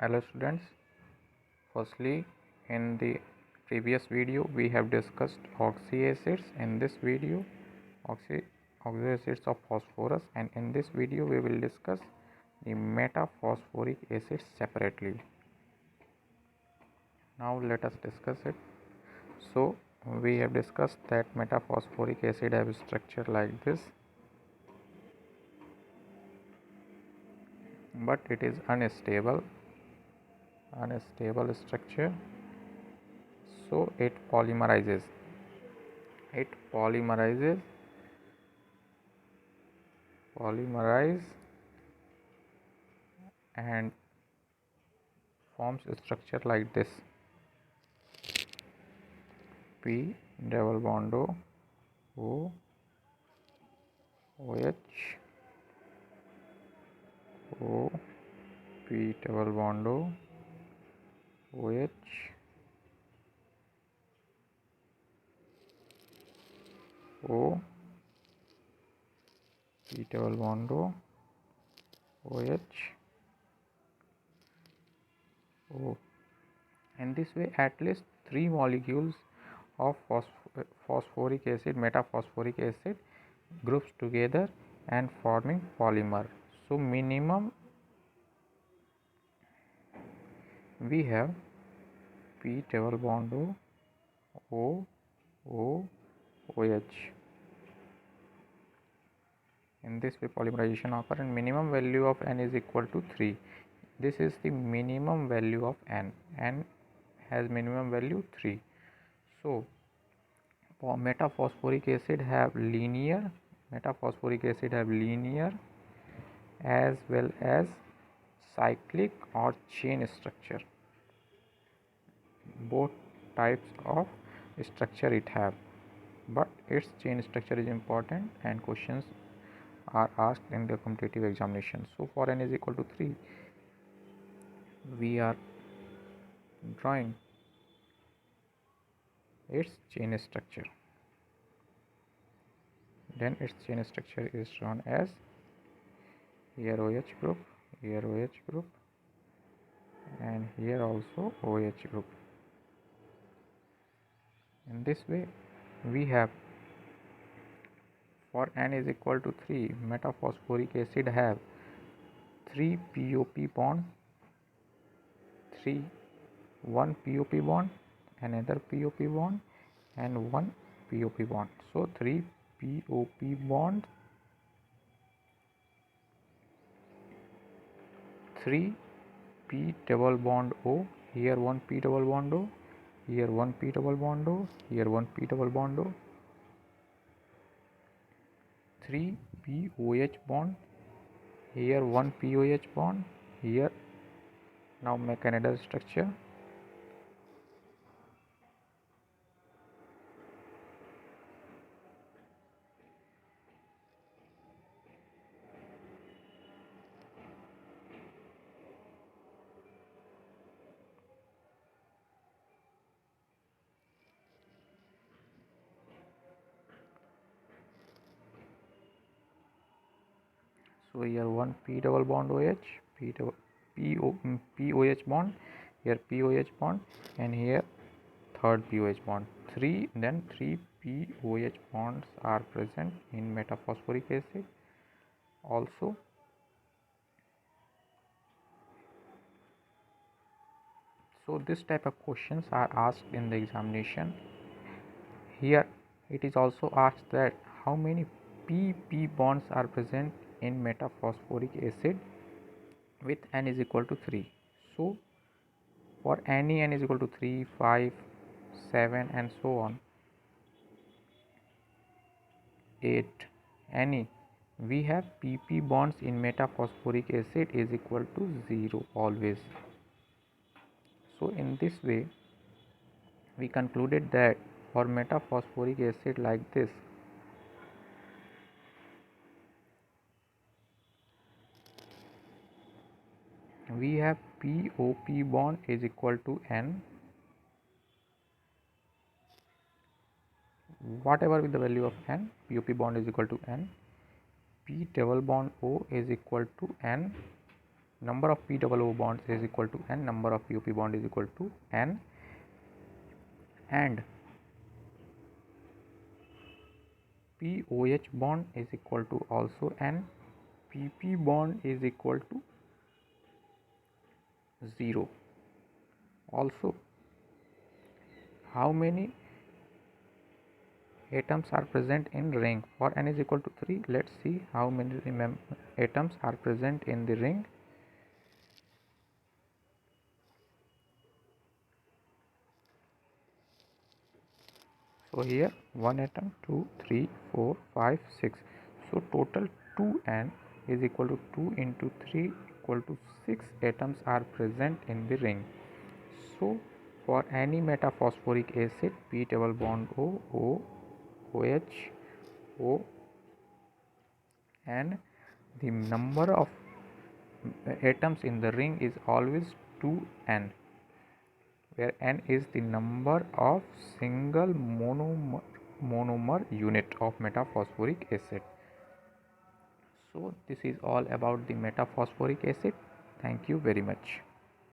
Hello students, firstly in the previous video we have discussed oxyacids. In this video oxyacids of phosphorus, and in this video we will discuss the metaphosphoric acids separately. Now let us discuss it. So we have discussed that metaphosphoric acid have a structure like this, but it is unstable structure. So it polymerizes polymerize and forms a structure like this: P double bond O OH O P double bond OH O P double bond OH O. In this way, at least 3 molecules of phosphoric acid, metaphosphoric acid, groups together and forming polymer. So minimum we have P double bond O OH. In this way polymerization occurs and minimum value of N is equal to 3. This is the minimum value of N. N has minimum value 3. So metaphosphoric acid have linear as well as cyclic or chain structure. Both types of structure it have, but its chain structure is important and questions are asked in the competitive examination. So for N is equal to 3, we are drawing its chain structure. Then its chain structure is drawn as here OH group, and here also OH group. In this way we have, for N is equal to 3, metaphosphoric acid have 3 POP bond, 1 POP bond, another POP bond, and 1 POP bond. So 3 POP bonds, 3 P double bond O, here 1 P double bond O, here 1 P double bond O, here 1 P double bond O, 3 POH bond, here 1 POH bond, here. Now make another structure. So here 1 P double bond OH, POH bond, here POH bond, and here third POH bond. 3 POH bonds are present in metaphosphoric acid. Also so this type of questions are asked in the examination. Here it is also asked that how many PP bonds are present in metaphosphoric acid with N is equal to 3. So for any N is equal to 3, 5, 7 and so on, 8, any, we have PP bonds in metaphosphoric acid is equal to 0 always. So in this way we concluded that for metaphosphoric acid like this, we have POP bond is equal to N, whatever with the value of N, POP bond is equal to N, P double bond O is equal to N, number of p double O bonds is equal to n, number of POP bond is equal to n, and POH bond is equal to also n, PP bond is equal to 0. Also, how many atoms are present in ring? For n is equal to 3, let's see how many atoms are present in the ring. So here 1 atom, 2, 3, 4, 5, 6. So total 2n is equal to 2 into 3 equal to 6 atoms are present in the ring. So for any metaphosphoric acid, P double bond O, O, OH, O, and the number of atoms in the ring is always 2n, where n is the number of single monomer unit of metaphosphoric acid. So this is all about the metaphosphoric acid. Thank you very much.